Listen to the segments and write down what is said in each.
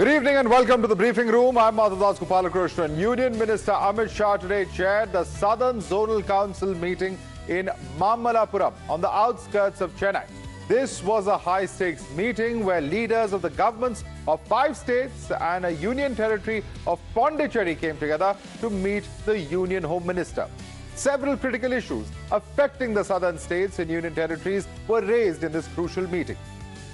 Good evening and welcome to the briefing room. I'm Madhavdas G. Union Minister Amit Shah today chaired the Southern Zonal Council meeting in Mamallapuram on the outskirts of Chennai. This was a high-stakes meeting where leaders of the governments of 5 states and a union territory of Pondicherry came together to meet the Union Home Minister. Several critical issues affecting the southern states and union territories were raised in this crucial meeting.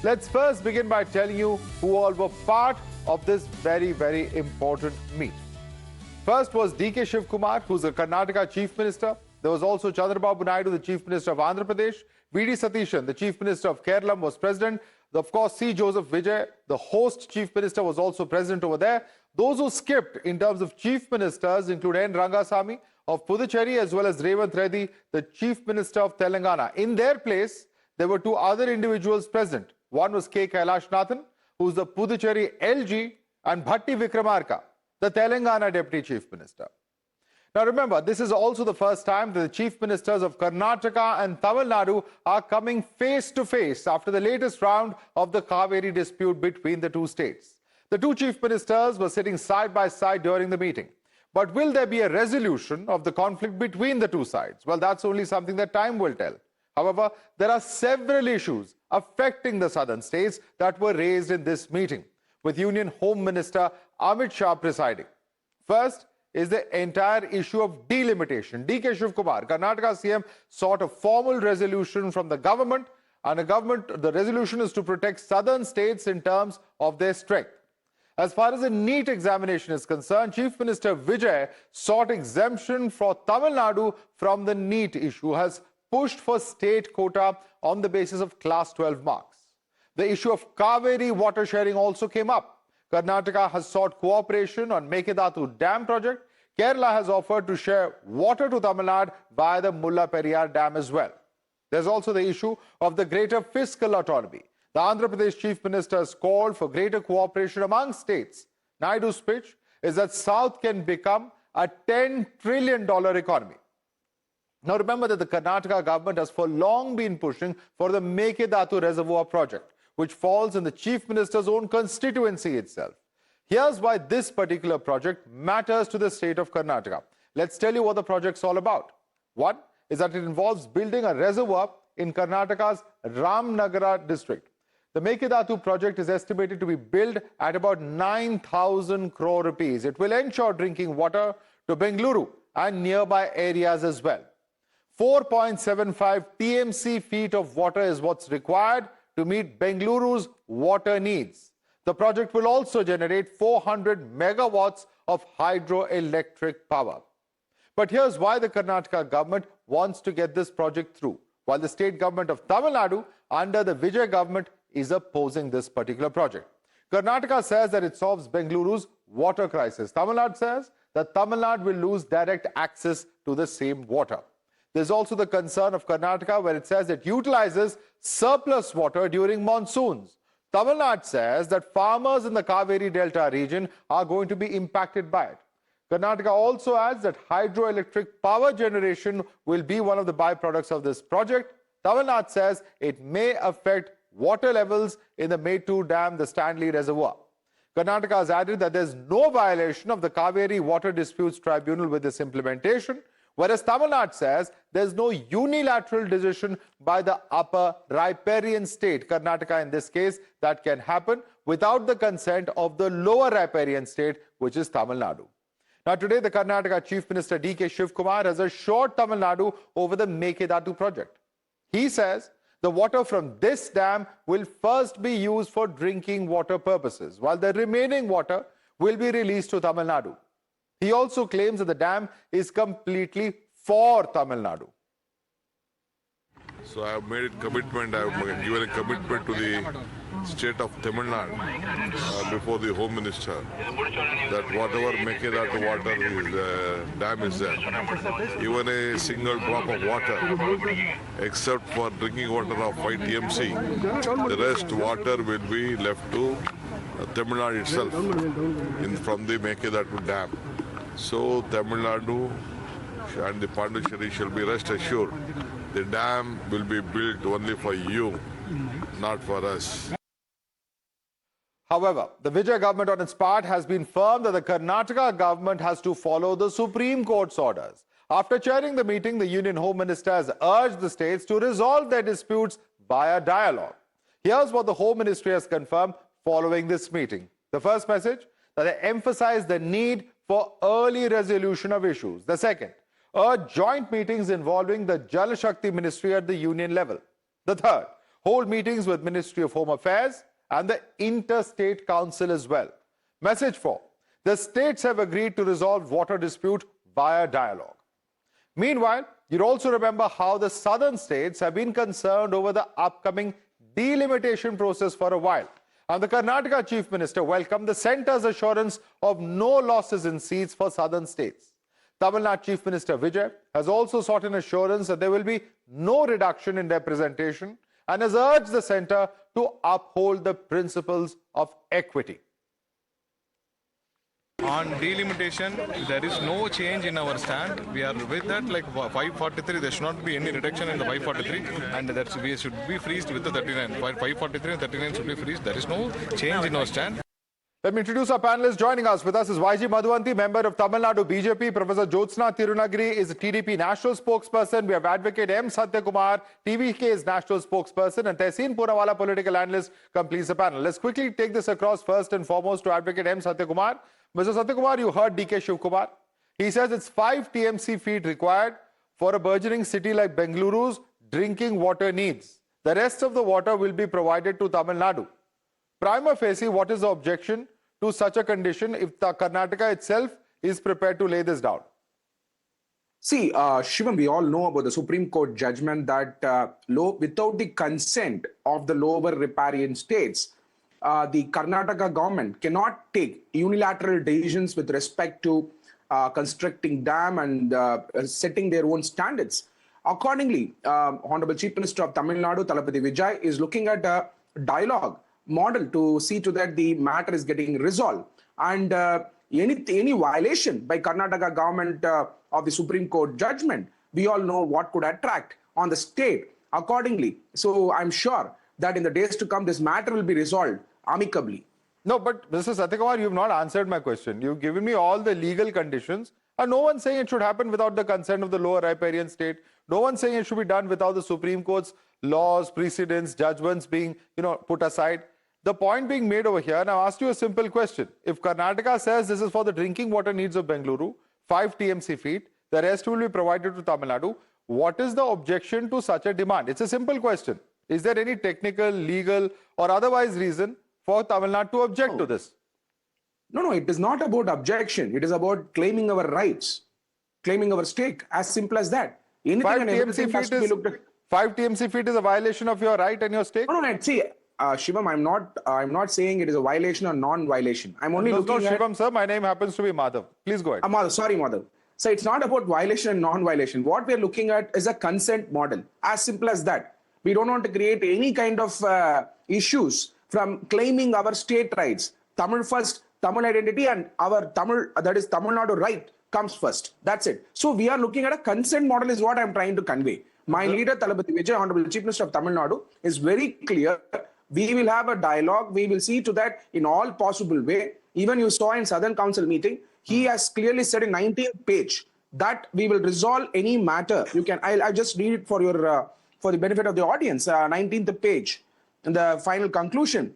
Let's first begin by telling you who all were part of this very important meet. First was D.K. Shivakumar, who's the Karnataka Chief Minister. There was also Chandrababu Naidu, the Chief Minister of Andhra Pradesh. V.D. Satishan, the Chief Minister of Kerala, was President. Of course, C. Joseph Vijay, the host Chief Minister, was also present over there. Those who skipped in terms of Chief Ministers include N. Rangasamy of Puducherry as well as Revanth Reddy, the Chief Minister of Telangana. In their place, there were 2 other individuals present. One was K. Kailash Nathan, who's the Puducherry LG, and Bhatti Vikramarka, the Telangana Deputy Chief Minister. Now remember, this is also the first time that the Chief Ministers of Karnataka and Tamil Nadu are coming face to face after the latest round of the Cauvery dispute between the 2 states. The 2 Chief Ministers were sitting side by side during the meeting. But will there be a resolution of the conflict between the 2 sides? Well, that's only something that time will tell. However, there are several issues affecting the southern states that were raised in this meeting, with Union Home Minister Amit Shah presiding. First is the entire issue of delimitation. D.K. Shivakumar, Karnataka CM, sought a formal resolution from the government, and the resolution is to protect southern states in terms of their strength. As far as the NEET examination is concerned, Chief Minister Vijay sought exemption for Tamil Nadu from the NEET issue, has pushed for state quota on the basis of class 12 marks. The issue of Cauvery water sharing also came up. Karnataka has sought cooperation on Mekedatu dam project. Kerala has offered to share water to Tamil Nadu via the Mulla Periyar dam as well. There's also the issue of the greater fiscal autonomy. The Andhra Pradesh Chief Minister has called for greater cooperation among states. Naidu's pitch is that South can become a $10 trillion economy. Now remember that the Karnataka government has for long been pushing for the Mekedatu reservoir project, which falls in the Chief Minister's own constituency itself. Here's why this particular project matters to the state of Karnataka. Let's tell you what the project's all about. One is that it involves building a reservoir in Karnataka's Ramnagara district. The Mekedatu project is estimated to be built at about 9,000 crore rupees. It will ensure drinking water to Bengaluru and nearby areas as well. 4.75 TMC feet of water is what's required to meet Bengaluru's water needs. The project will also generate 400 megawatts of hydroelectric power. But here's why the Karnataka government wants to get this project through, while the state government of Tamil Nadu under the Vijay government is opposing this particular project. Karnataka says that it solves Bengaluru's water crisis. Tamil Nadu says that Tamil Nadu will lose direct access to the same water. There's also the concern of Karnataka, where it says it utilizes surplus water during monsoons. Tamil Nadu says that farmers in the Cauvery Delta region are going to be impacted by it. Karnataka also adds that hydroelectric power generation will be one of the byproducts of this project. Tamil Nadu says it may affect water levels in the Mekedatu Dam, the Stanley Reservoir. Karnataka has added that there's no violation of the Cauvery Water Disputes Tribunal with this implementation, whereas Tamil Nadu says there's no unilateral decision by the upper riparian state, Karnataka in this case, that can happen without the consent of the lower riparian state, which is Tamil Nadu. Now today, the Karnataka Chief Minister D.K. Shivakumar has assured Tamil Nadu over the Mekedatu project. He says the water from this dam will first be used for drinking water purposes, while the remaining water will be released to Tamil Nadu. He also claims that the dam is completely for Tamil Nadu. So I have made a commitment, I have given a commitment to the state of Tamil Nadu before the Home Minister that whatever Mekedatu water is, dam is there, even a single drop of water, except for drinking water of 5 TMC, the rest water will be left to Tamil Nadu itself from the Mekedatu dam. So Tamil Nadu and the Pondicherry shall be rest assured the dam will be built only for you, not for us. However, the Vijay government on its part has been firm that the Karnataka government has to follow the Supreme Court's orders. After chairing the meeting, the Union Home Minister has urged the states to resolve their disputes via dialogue. Here's what the Home Ministry has confirmed following this meeting. The first message, that they emphasize the need for early resolution of issues. The second, urge joint meetings involving the Jal Shakti Ministry at the union level. The third, hold meetings with Ministry of Home Affairs and the Interstate Council as well. Message 4, the states have agreed to resolve water dispute via dialogue. Meanwhile, you'll also remember how the southern states have been concerned over the upcoming delimitation process for a while. And the Karnataka Chief Minister welcomed the centre's assurance of no losses in seats for southern states. Tamil Nadu Chief Minister Vijay has also sought an assurance that there will be no reduction in representation and has urged the centre to uphold the principles of equity. On delimitation, there is no change in our stand. We are with that, like 543, there should not be any reduction in the 543, and that we should be freezed with the 39. 543 and 39 should be freezed. There is no change in our stand. Let me introduce our panelists. Joining us with us is YG Madhavanti, member of Tamil Nadu BJP. Professor Jyotsna Tirunagari is a TDP national spokesperson. We have Advocate M. Satyakumar, TVK's national spokesperson, and Tehseen Poonawala, political analyst, completes the panel. Let's quickly take this across first and foremost to Advocate M. Satyakumar. Mr. Satyakumar, you heard D.K. Shivakumar. He says it's 5 TMC feet required for a burgeoning city like Bengaluru's drinking water needs. The rest of the water will be provided to Tamil Nadu. Prima facie, what is the objection to such a condition if the Karnataka itself is prepared to lay this down? See, Shivam, we all know about the Supreme Court judgment that without the consent of the lower riparian states, the Karnataka government cannot take unilateral decisions with respect to constructing dam and setting their own standards. Accordingly, Honorable Chief Minister of Tamil Nadu, Thalapathy Vijay, is looking at a dialogue model to see to that the matter is getting resolved. And any violation by Karnataka government of the Supreme Court judgment, we all know what could attract on the state accordingly. So I'm sure that in the days to come, this matter will be resolved amicably. No, but Mr. Satyakumar, you've not answered my question. You've given me all the legal conditions, and no one's saying it should happen without the consent of the lower riparian state. No one's saying it should be done without the Supreme Court's laws, precedents, judgments being, put aside. The point being made over here, and I've asked you a simple question. If Karnataka says this is for the drinking water needs of Bengaluru, 5 TMC feet, the rest will be provided to Tamil Nadu, what is the objection to such a demand? It's a simple question. Is there any technical, legal, or otherwise reason for Tamil Nadu to object to this? No, it is not about objection. It is about claiming our rights, claiming our stake. As simple as that. Anything 5 and TMC everything has to be looked at. 5 TMC feet is a violation of your right and your stake? No, see, Shivam, I'm not saying it is a violation or non-violation. I'm only looking at... Shivam, sir. My name happens to be Madhav. Please go ahead. Madhav, sorry, Madhav. So it's not about violation and non-violation. What we're looking at is a consent model. As simple as that. We don't want to create any kind of issues from claiming our state rights. Tamil first, Tamil identity, and our Tamil, that is Tamil Nadu right, comes first. That's it. So we are looking at a consent model is what I'm trying to convey. My leader, Thalapathy Vijay, Honorable Chief Minister of Tamil Nadu, is very clear. We will have a dialogue. We will see to that in all possible way. Even you saw in Southern Council meeting, he has clearly said in 19th page that we will resolve any matter. You can, I'll just read it for your, for the benefit of the audience. 19th page, in the final conclusion,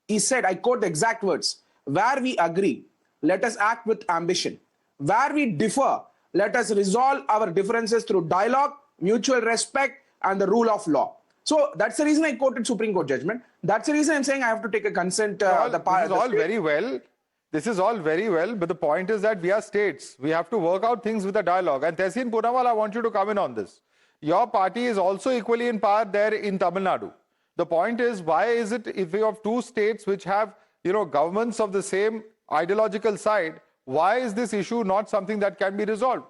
he said, I quote the exact words, where we agree, let us act with ambition. Where we differ, let us resolve our differences through dialogue, mutual respect, and the rule of law. So that's the reason I quoted Supreme Court judgment. That's the reason I'm saying I have to take a consent. This is all very well. This is all very well, but the point is that we are states. We have to work out things with a dialogue. And Tehseen Poonawala, I want you to come in on this. Your party is also equally in power there in Tamil Nadu. The point is, why is it if we have two states which have, governments of the same ideological side, why is this issue not something that can be resolved?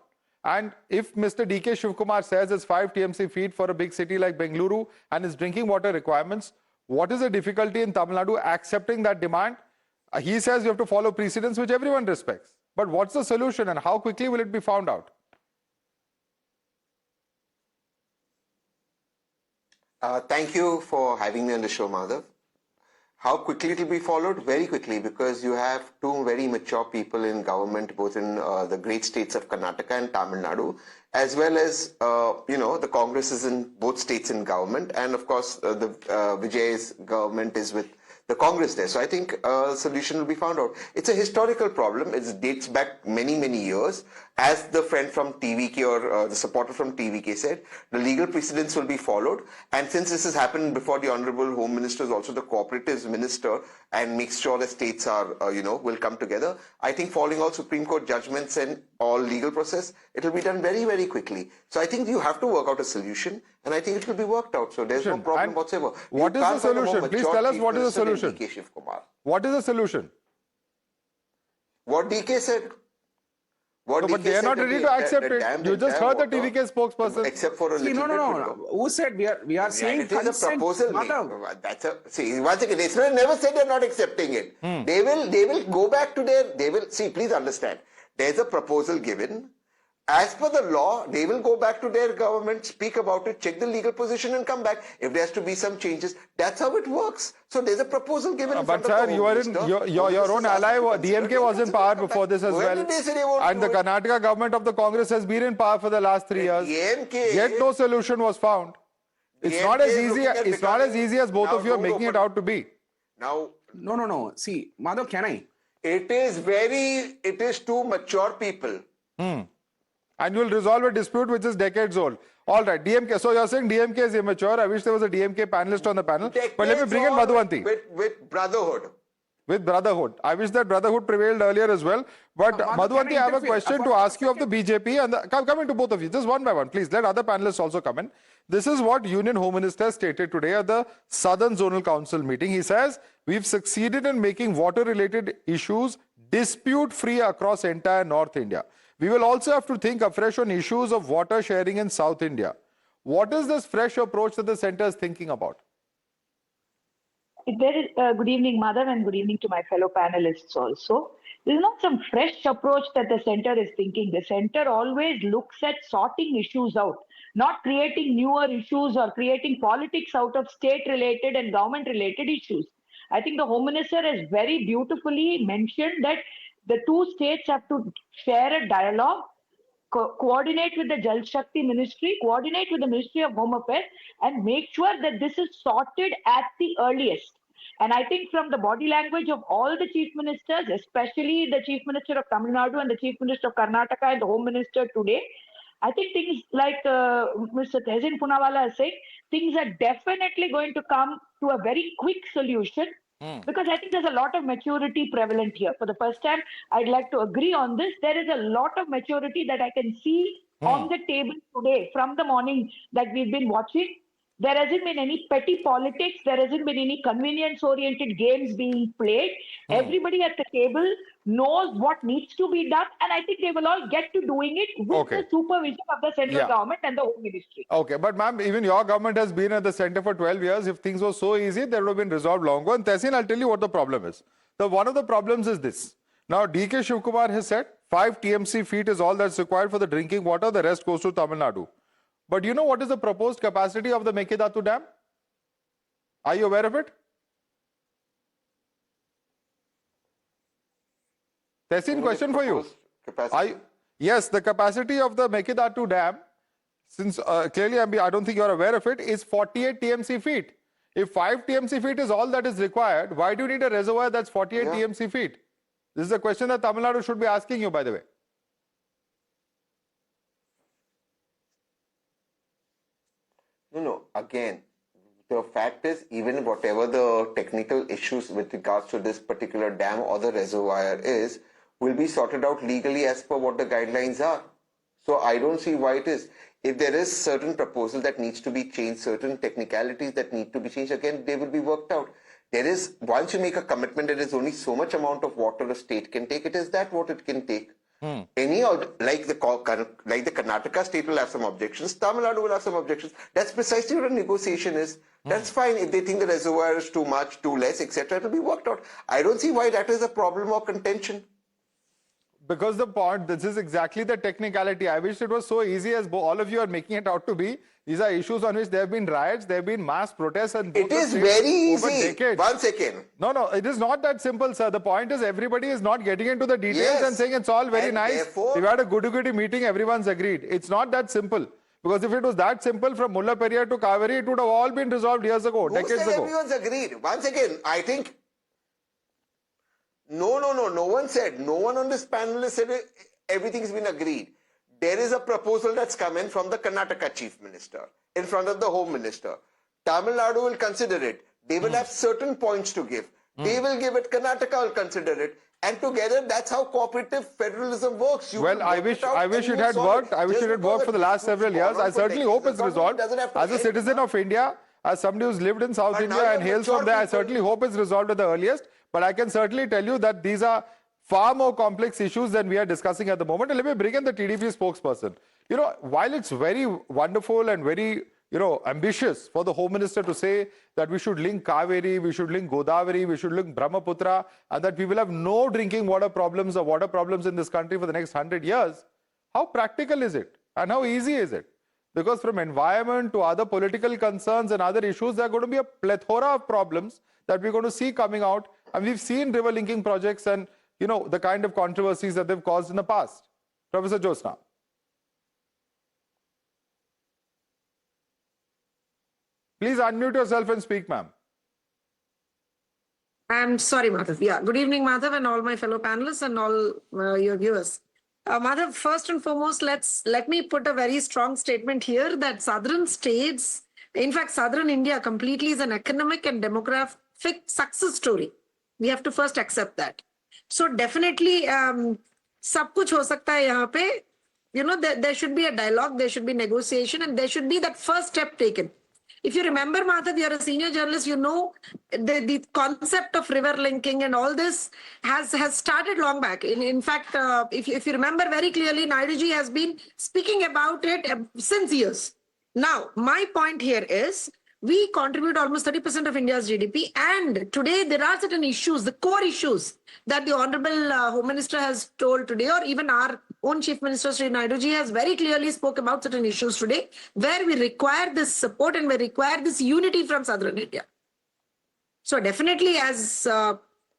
And if Mr. D.K. Shivakumar says it's 5 TMC feet for a big city like Bengaluru and his drinking water requirements, what is the difficulty in Tamil Nadu accepting that demand? He says you have to follow precedents which everyone respects. But what's the solution and how quickly will it be found out? Thank you for having me on the show, Madhav. How quickly it will be followed? Very quickly, because you have two very mature people in government, both in the great states of Karnataka and Tamil Nadu, as well as, the Congress is in both states in government. And of course, the Vijay's government is with the Congress there. So I think a solution will be found out. It's a historical problem. It dates back many, many years. As the friend from TVK or the supporter from TVK said, the legal precedents will be followed. And since this has happened before, the Honorable Home Minister is also the cooperatives minister and makes sure that states are, will come together. I think following all Supreme Court judgments and all legal process, it will be done very, very quickly. So I think you have to work out a solution, and I think it will be worked out. So there's no problem whatsoever. What is the solution? Please tell us what is the solution. DK Shivakumar. What is the solution? What DK said. What No, but they are not ready to accept it. You just heard the TVK spokesperson. Except for a little No. Who said we are saying it is a consent? proposal. Madhav. See, once again, Israel never said they're not accepting it. They will go back to please understand. There's a proposal given. As per the law, they will go back to their government, speak about it, check the legal position and come back. If there has to be some changes, that's how it works. So there's a proposal given in front But of sir, the you are in your own ally. DMK was in power before this as well. And the Karnataka government of the Congress has been in power for the last 3 years. Yet no solution was found. It's not as easy. It's not as easy as both of you are making it out to be. Now, No. See, Madhav, can I? it is two mature people. And you will resolve a dispute which is decades old. All right, DMK. So you're saying DMK is immature. I wish there was a DMK panelist on the panel. But let me bring in Madhuvanti. With brotherhood. With brotherhood. I wish that brotherhood prevailed earlier as well. But Madhuvanti, I have a question to ask you of the BJP. And coming to both of you, just one by one, please. Let other panelists also come in. This is what Union Home Minister stated today at the Southern Zonal Council meeting. He says, we've succeeded in making water-related issues dispute-free across entire North India. We will also have to think afresh on issues of water sharing in South India. What is this fresh approach that the centre is thinking about? There is good evening, Madhav, and good evening to my fellow panelists also. There is not some fresh approach that the centre is thinking. The centre always looks at sorting issues out, not creating newer issues or creating politics out of state-related and government-related issues. I think the Home Minister has very beautifully mentioned that the two states have to share a dialogue, coordinate with the Jal Shakti Ministry, coordinate with the Ministry of Home Affairs, and make sure that this is sorted at the earliest. And I think from the body language of all the chief ministers, especially the Chief Minister of Tamil Nadu and the Chief Minister of Karnataka and the Home Minister today, I think things like Mr. Tehsin Poonawalla is saying, things are definitely going to come to a very quick solution. Because I think there's a lot of maturity prevalent here. For the first time, I'd like to agree on this. There is a lot of maturity that I can see on the table today from the morning that we've been watching. There hasn't been any petty politics. There hasn't been any convenience-oriented games being played. Everybody at the table knows what needs to be done. And I think they will all get to doing it with the supervision of the central government and the Home Ministry. Okay, but ma'am, even your government has been at the centre for 12 years. If things were so easy, they would have been resolved long ago. And Tehsin, I'll tell you what the problem is. One of the problems is this. Now, D.K. Shivakumar has said 5 TMC feet is all that's required for the drinking water. The rest goes to Tamil Nadu. But you know what is the proposed capacity of the Mekedatu Dam? Are you aware of it? Tehsin, question for you. Yes, the capacity of the Mekedatu Dam, since clearly I don't think you are aware of it, is 48 TMC feet. If 5 TMC feet is all that is required, why do you need a reservoir that's 48 TMC feet? This is a question that Tamil Nadu should be asking you, by the way. No. Again, the fact is, even whatever the technical issues with regards to this particular dam or the reservoir is, will be sorted out legally as per what the guidelines are. So I don't see why it is. If there is certain proposal that needs to be changed, certain technicalities that need to be changed, again, they will be worked out. There is, once you make a commitment, there is only so much amount of water a state can take. It is that what it can take. Any like the Karnataka state will have some objections, Tamil Nadu will have some objections. That's precisely what a negotiation is. That's fine. If they think the reservoir is too much, too less, etc., it will be worked out. I don't see why that is a problem or contention. because the point, this is exactly the technicality. I wish it was so easy as all of you are making it out to be. These are issues on which there have been riots, there have been mass protests, and It is very over easy. decades. 1 second. No, it is not that simple, sir. The point is everybody is not getting into the details Yes. and saying it's all very And nice. therefore- We've had a goody-goody meeting, everyone's agreed. It's not that simple. Because if it was that simple from Mulla Periyar to Cauvery, it would have all been resolved years ago, Who decades said ago. everyone's agreed? Once again, I think no one said, no one on this panel has said everything's been agreed. There is a proposal that's come in from the Karnataka Chief Minister in front of the Home Minister. Tamil Nadu will consider it. They will have certain points to give. They will give it, Karnataka will consider it. And together, that's how cooperative federalism works. You Well, I wish it had worked. I wish it had worked for the last several years. I certainly hope it's resolved. As a citizen of India, as somebody who's lived in South India and hails from there, I certainly hope it's resolved at the earliest. But I can certainly tell you that these are far more complex issues than we are discussing at the moment. And let me bring in the TDP spokesperson. You know, while it's very wonderful and very, ambitious for the Home Minister to say that we should link Cauvery, we should link Godavari, we should link Brahmaputra, and that we will have no drinking water problems or water problems in this country for the next 100 years, how practical is it? And how easy is it? Because from environment to other political concerns and other issues, there are going to be a plethora of problems that we're going to see coming out. And we've seen river linking projects and, the kind of controversies that they've caused in the past. Professor Josna. Please unmute yourself and speak, ma'am. I'm sorry, Madhav. Yeah, good evening, Madhav, and all my fellow panelists and all your viewers. Madhav, first and foremost, let me put a very strong statement here that southern states, in fact, southern India completely is an economic and demographic success story. We have to first accept that. So definitely, सब कुछ हो सकता है यहाँ पे. There should be a dialogue, there should be negotiation, and there should be that first step taken. If you remember, Madhav, you're a senior journalist, you know the concept of river linking and all this has started long back. In fact, if you remember very clearly, Naiduji has been speaking about it since years. Now, my point here is, we contribute almost 30% of India's GDP, and today there are certain issues, the core issues that the Honorable Home Minister has told today, or even our own Chief Minister Sri Naiduji has very clearly spoke about certain issues today, where we require this support and we require this unity from Southern India. So definitely, as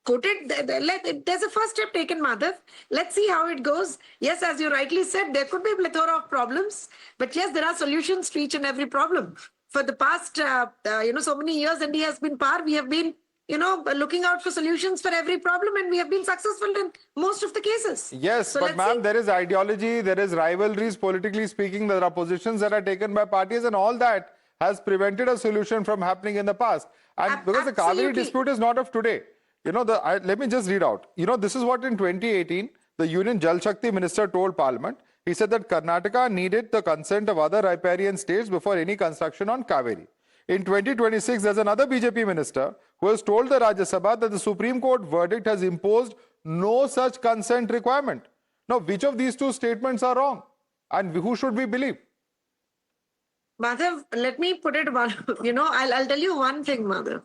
quoted, there's a first step taken, Madhav. Let's see how it goes. Yes, as you rightly said, there could be a plethora of problems, but yes, there are solutions to each and every problem. For the past, so many years, India has been par. We have been, looking out for solutions for every problem, and we have been successful in most of the cases. Yes, so but ma'am, there is ideology, there is rivalries, politically speaking, there are positions that are taken by parties, and all that has prevented a solution from happening in the past. And because the Cauvery dispute is not of today. Let me just read out. This is what in 2018, the Union Jal Shakti Minister told Parliament. He said that Karnataka needed the consent of other riparian states before any construction on Cauvery. In 2026, there's another BJP minister who has told the Rajya Sabha that the Supreme Court verdict has imposed no such consent requirement. Now, which of these two statements are wrong? And who should we believe? Madhav, let me put it one, I'll tell you one thing, Madhav.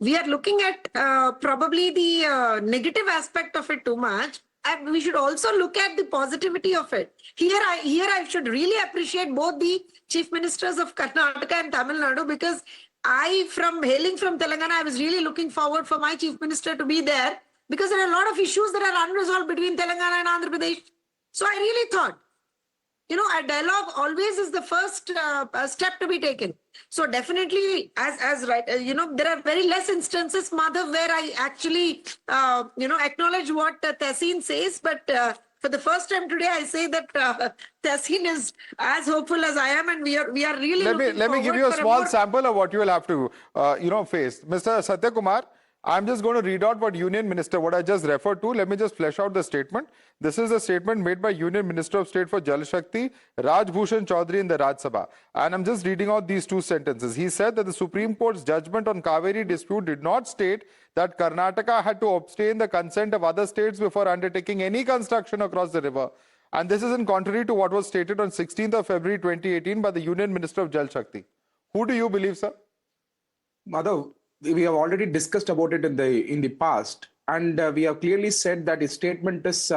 We are looking at probably the negative aspect of it too much. And we should also look at the positivity of it. Here I should really appreciate both the chief ministers of Karnataka and Tamil Nadu, because hailing from Telangana, I was really looking forward for my chief minister to be there, because there are a lot of issues that are unresolved between Telangana and Andhra Pradesh. So I really thought, a dialogue always is the first step to be taken. So definitely, as right, there are very less instances, Madhav, where I actually, acknowledge what Tehseen says. But for the first time today, I say that Tehseen is as hopeful as I am, and we are really. Let me give you a small sample of what you will have to, face. Mr. Satyakumar, I'm just going to read out what Union Minister, what I just referred to. Let me just flesh out the statement. This is a statement made by Union Minister of State for Jal Shakti, Raj Bhushan Chaudhary, in the Raj Sabha. And I'm just reading out these two sentences. He said that the Supreme Court's judgment on Cauvery dispute did not state that Karnataka had to obtain the consent of other states before undertaking any construction across the river. And this is in contrary to what was stated on 16th of February 2018 by the Union Minister of Jal Shakti. Who do you believe, sir? Madhav, we have already discussed about it in the past, and we have clearly said that his statement is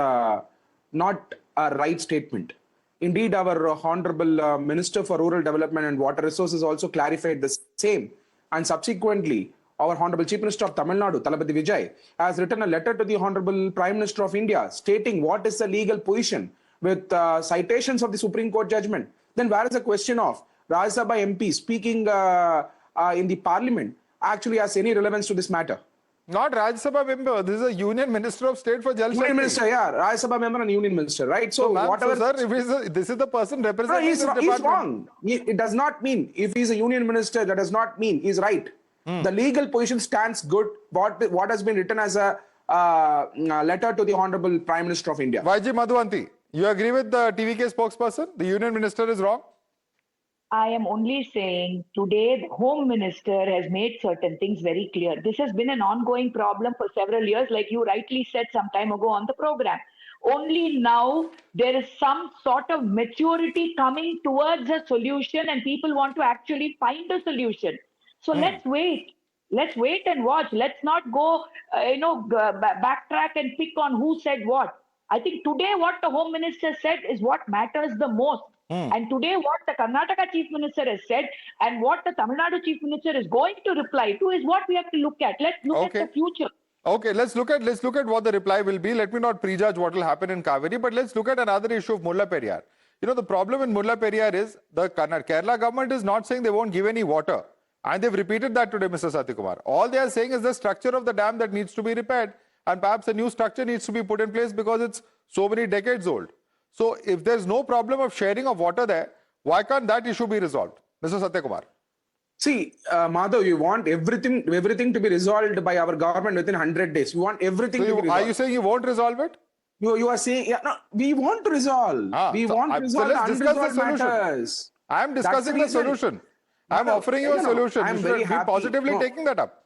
not a right statement. Indeed, our Honorable Minister for Rural Development and Water Resources also clarified the same. And subsequently, our Honorable Chief Minister of Tamil Nadu, Dalimitation Vijay, has written a letter to the Honorable Prime Minister of India stating what is the legal position with citations of the Supreme Court judgment. Then where is the question of Rajya Sabha MP speaking in the Parliament actually has any relevance to this matter? Not Rajya Sabha member. This is a Union Minister of State for Jal Shakti. Union Minister, yeah. Rajya Sabha member and Union Minister, right? So, whatever. So, sir, if this is the person representing he's this wrong. department. He's wrong. It does not mean, if he's a Union Minister, that does not mean he's right. The legal position stands good. What has been written as a letter to the Honorable Prime Minister of India. YG Madhuvanti, you agree with the TVK spokesperson? The Union Minister is wrong? I am only saying today the Home Minister has made certain things very clear. This has been an ongoing problem for several years, like you rightly said some time ago on the program. Only now there is some sort of maturity coming towards a solution and people want to actually find a solution. So let's wait. Let's wait and watch. Let's not go, backtrack and pick on who said what. I think today what the Home Minister said is what matters the most. And today what the Karnataka Chief Minister has said and what the Tamil Nadu Chief Minister is going to reply to is what we have to look at. Let's look at the future. Okay, let's look at what the reply will be. Let me not prejudge what will happen in Cauvery, but let's look at another issue of Mulla Periyar. You know, the problem in Mulla Periyar is the Kerala government is not saying they won't give any water. And they've repeated that today, Mr. Shivakumar. All they are saying is the structure of the dam that needs to be repaired. And perhaps a new structure needs to be put in place because it's so many decades old. So if there's no problem of sharing of water there, why can't that issue be resolved? Mr. Shivakumar. See, Madhav, you want everything to be resolved by our government within 100 days. You want everything to be resolved. Are you saying you won't resolve it? You are saying, yeah, no, we want to resolve. We want to resolve let's discuss the unresolved solution. matters. I am discussing the solution. I'm offering you a solution. You should be positively taking that up.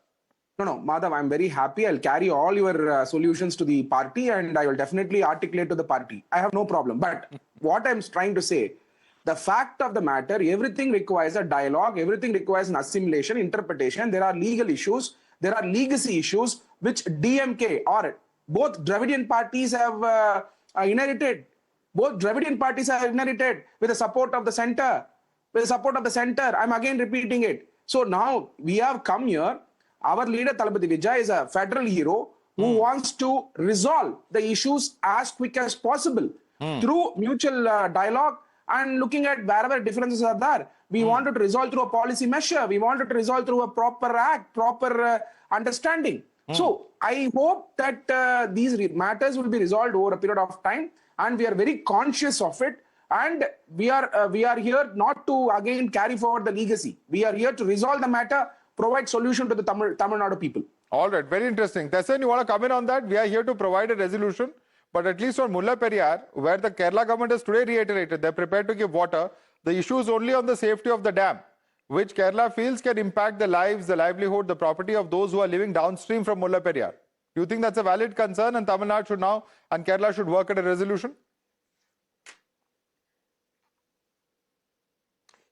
No, Madhav, I'm very happy. I'll carry all your solutions to the party and I will definitely articulate to the party. I have no problem. But what I'm trying to say, the fact of the matter, everything requires a dialogue, everything requires an assimilation, interpretation. There are legal issues, there are legacy issues, which DMK or both Dravidian parties have inherited. Both Dravidian parties have inherited with the support of the center. With the support of the center, I'm again repeating it. So now we have come here. Our leader, Dalimitation Vijay, is a federal hero who wants to resolve the issues as quick as possible through mutual dialogue and looking at wherever differences are there. We wanted to resolve through a policy measure. We wanted to resolve through a proper act, proper understanding. So I hope that these matters will be resolved over a period of time, and we are very conscious of it. And we are here not to again carry forward the legacy. We are here to resolve the matter, provide solution to the Tamil Nadu people. All right, very interesting. Tessan, you want to come in on that? We are here to provide a resolution, but at least on Mulla Periyar, where the Kerala government has today reiterated they're prepared to give water, the issue is only on the safety of the dam, which Kerala feels can impact the lives, the livelihood, the property of those who are living downstream from Mulla Periyar. Do you think that's a valid concern and Tamil Nadu should now and Kerala should work at a resolution?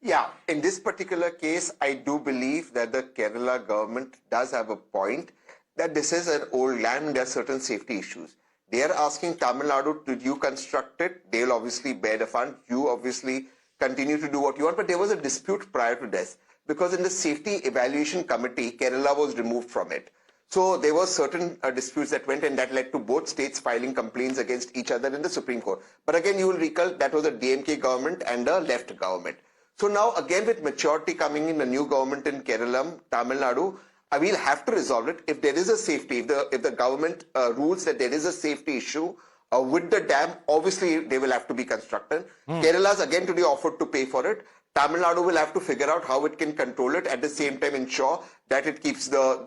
Yeah, in this particular case, I do believe that the Kerala government does have a point that this is an old land and there are certain safety issues. They are asking Tamil Nadu to you construct it. They'll obviously bear the fund. You obviously continue to do what you want. But there was a dispute prior to this because in the safety evaluation committee, Kerala was removed from it. So there were certain disputes that went and that led to both states filing complaints against each other in the Supreme Court. But again, you will recall that was a DMK government and a left government. So now again with maturity coming in, a new government in Kerala, Tamil Nadu, we'll have to resolve it. If there is a safety, if the government rules that there is a safety issue with the dam, obviously they will have to be constructed. Kerala's again today offered to pay for it. Tamil Nadu will have to figure out how it can control it, at the same time ensure that it keeps the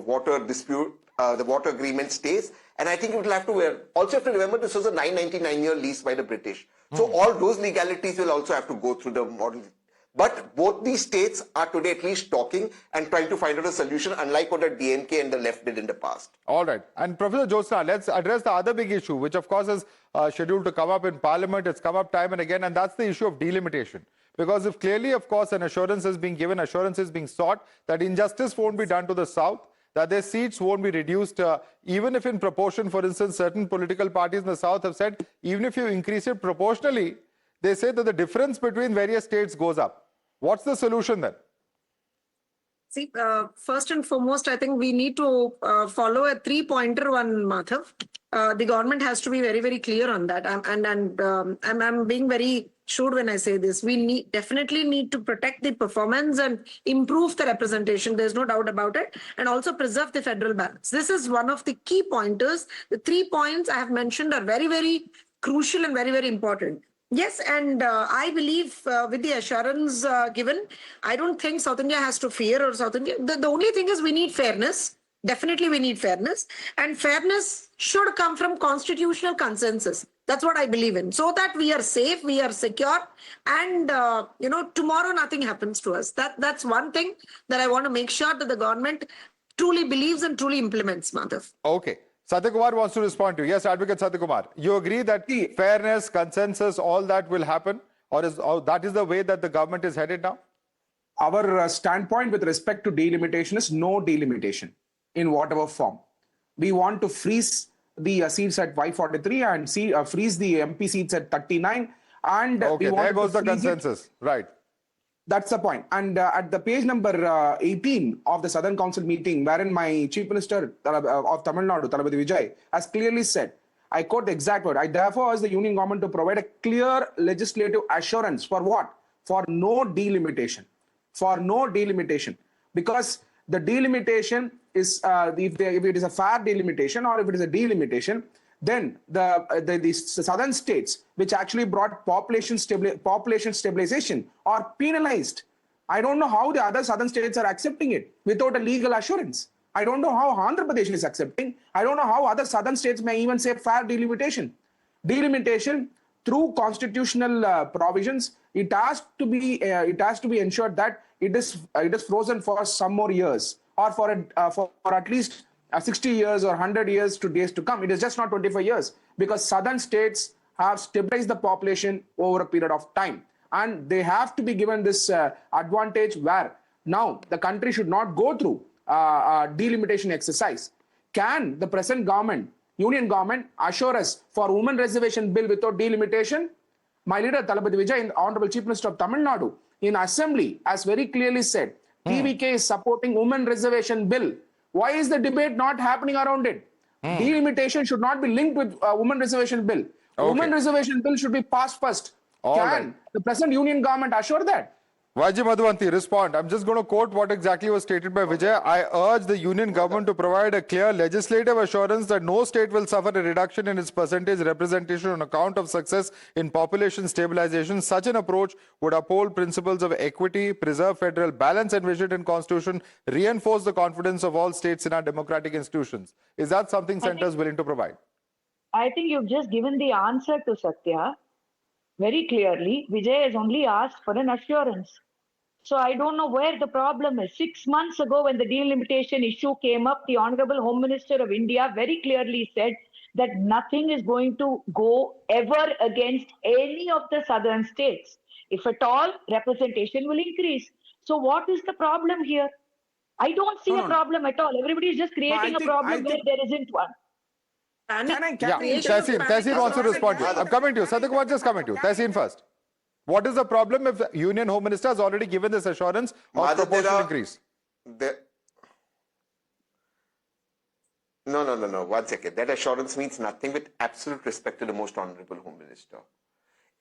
water dispute, the water agreement stays. And I think it will have to also have to remember this was a 999-year lease by the British. So all those legalities will also have to go through the model. But both these states are today at least talking and trying to find out a solution, unlike what the DMK and the left did in the past. All right. And Professor Jyotsna, let's address the other big issue, which of course is scheduled to come up in Parliament. It's come up time and again, and that's the issue of delimitation. Because if clearly, of course, an assurance is being given, assurance is being sought that injustice won't be done to the south, that their seats won't be reduced, even if in proportion. For instance, certain political parties in the south have said, even if you increase it proportionally, they say that the difference between various states goes up. What's the solution then? See, first and foremost, I think we need to follow a three-pointer one, Madhav. The government has to be very, very clear on that. I'm being very sure when I say this. We definitely need to protect the performance and improve the representation. There's no doubt about it. And also preserve the federal balance. This is one of the key pointers. The 3 points I have mentioned are very, very crucial and very, very important. Yes, and I believe with the assurance given, I don't think South India has to fear or South India. The only thing is we need fairness. Definitely we need fairness. And fairness should come from constitutional consensus. That's what I believe in. So that we are safe, we are secure, and tomorrow nothing happens to us. That's one thing that I want to make sure that the government truly believes and truly implements, Madhav. Okay. Satyakumar wants to respond to you. Yes, Advocate Satyakumar. You agree that fairness, consensus, all that will happen? Or that is the way that the government is headed now? Our standpoint with respect to delimitation is no delimitation in whatever form. We want to freeze the seats at 543 and freeze the MP seats at 39. And okay, there goes the consensus. Right. That's the point. And at the page number 18 of the Southern Council meeting, wherein my Chief Minister of Tamil Nadu, Madhavdas Vijay, has clearly said, I quote the exact word, I therefore urge the Union government to provide a clear legislative assurance for what? For no delimitation. For no delimitation. Because the delimitation is, if it is a fair delimitation or if it is a delimitation, then the southern states, which actually brought population stabilization, are penalized. I don't know how the other southern states are accepting it without a legal assurance. I don't know how Andhra Pradesh is accepting. I don't know how other southern states may even say fair delimitation. Delimitation through constitutional provisions, it has to be ensured that it is frozen for some more years, or for at least 60 years or 100 years to days to come. It is just not 25 years, because southern states have stabilized the population over a period of time, and they have to be given this advantage where now the country should not go through a delimitation exercise. Can the present government, union government, assure us for women reservation bill without delimitation? My leader Delimitation Vijay, Honorable Chief Minister of Tamil Nadu, in Assembly has very clearly said, TVK is supporting women reservation bill. Why is the debate not happening around it? Delimitation should not be linked with women reservation bill. Okay. Women reservation bill should be passed first. Can the present union government assure that? Vaji Madhavanti, respond. I'm just going to quote what exactly was stated by Vijay. I urge the union government to provide a clear legislative assurance that no state will suffer a reduction in its percentage representation on account of success in population stabilization. Such an approach would uphold principles of equity, preserve federal balance envisioned in Constitution, reinforce the confidence of all states in our democratic institutions. Is that something Centre is willing to provide? I think you've just given the answer to Satya very clearly. Vijay has only asked for an assurance. So I don't know where the problem is. 6 months ago, when the delimitation issue came up, the Honorable Home Minister of India very clearly said that nothing is going to go ever against any of the southern states. If at all, representation will increase. So what is the problem here? I don't see a problem at all. Everybody is just creating a problem where there isn't one. Tehseen wants to respond to you. I'm coming to you. Satyakumar, just coming to you. Tehseen first. What is the problem if the Union Home Minister has already given this assurance of proportional increase? No. 1 second. That assurance means nothing, with absolute respect to the most honorable Home Minister.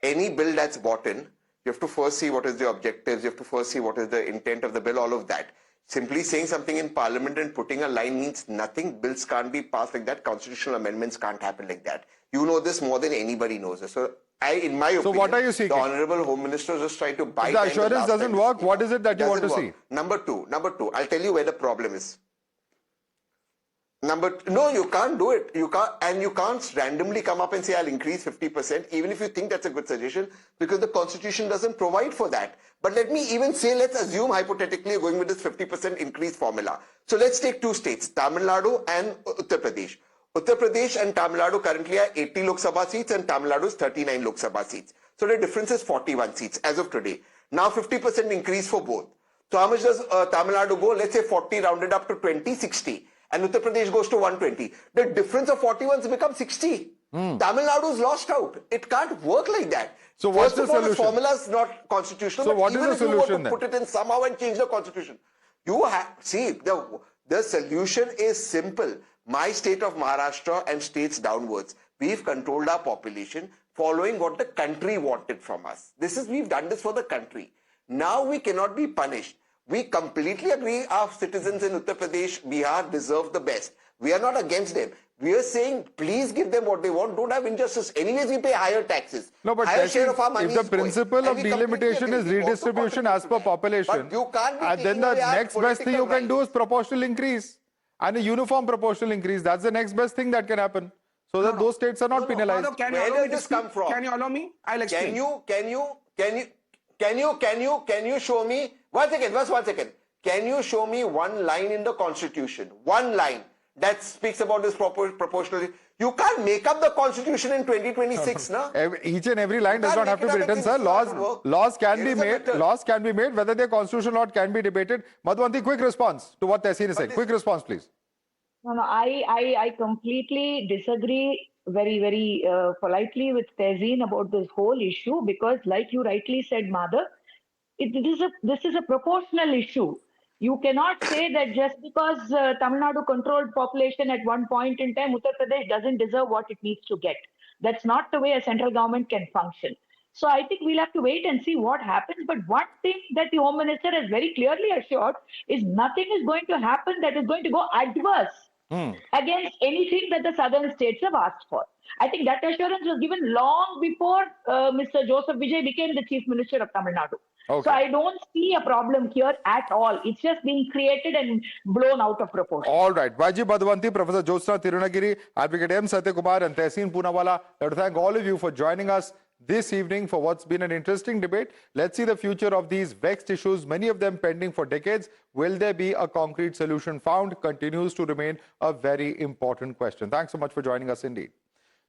Any bill that's brought in, you have to first see what is the objectives, you have to first see what is the intent of the bill, all of that. Simply saying something in Parliament and putting a line means nothing. Bills can't be passed like that. Constitutional amendments can't happen like that. You know this more than anybody knows this. So in my opinion, what are you seeking? The Honorable Home Minister is just trying to buy time. If the assurance doesn't work, what is it that you want to see? Number two, I'll tell you where the problem is. No, you can't do it. You can't randomly come up and say, I'll increase 50%, even if you think that's a good suggestion, because the Constitution doesn't provide for that. But let me even say, let's assume hypothetically going with this 50% increase formula. So let's take 2 states, Tamil Nadu and Uttar Pradesh. Uttar Pradesh and Tamil Nadu currently are 80 Lok Sabha seats, and Tamil Nadu is 39 Lok Sabha seats. So the difference is 41 seats as of today. Now 50% increase for both. So how much does Tamil Nadu go? Let's say 40 rounded up to 20, 60. And Uttar Pradesh goes to 120. The difference of 41 becomes 60. Tamil Nadu's lost out. It can't work like that. So what's First the of all, solution? The formula is not constitutional. So but what is even the if you solution want to then? put it in somehow and change the constitution, you have see the solution is simple. My state of Maharashtra and states downwards, we've controlled our population following what the country wanted from us. We've done this for the country. Now we cannot be punished. We completely agree our citizens in Uttar Pradesh, Bihar deserve the best. We are not against them. We are saying, please give them what they want. Don't have injustice. Anyways, we pay higher taxes. No, but higher share of our money if the principle of delimitation is redistribution as per population, then the next best thing you can do is proportional increase and a uniform proportional increase. That's the next best thing that can happen, so that those states are not penalized. Madhav, Where does this come from? Can you allow me? I'll explain. Can you show me? One second. Can you show me one line in the Constitution? One line that speaks about this proportionality. You can't make up the Constitution in 2026, no? Each and every line does not have to be written, sir. Laws can be made. Laws can be made. Whether they're constitutional or not can be debated. Madhvanti, quick response to what Tehseen is saying. Quick response, please. No, I completely disagree very, very politely with Tehseen about this whole issue, because like you rightly said, Madhav, this is a proportional issue. You cannot say that just because Tamil Nadu controlled population at one point in time, Uttar Pradesh doesn't deserve what it needs to get. That's not the way a central government can function. So I think we'll have to wait and see what happens. But one thing that the Home Minister has very clearly assured is nothing is going to happen that is going to go adverse against anything that the southern states have asked for. I think that assurance was given long before Mr. Joseph Vijay became the Chief Minister of Tamil Nadu. Okay. So I don't see a problem here at all. It's just being created and blown out of proportion. All right. Vaji Madhavanti, Professor Jyotsna Tirunagiri, Advocate M. Satyakumar and Tehseen Poonawala. I want to thank all of you for joining us this evening for what's been an interesting debate. Let's see the future of these vexed issues, many of them pending for decades. Will there be a concrete solution found? Continues to remain a very important question. Thanks so much for joining us indeed.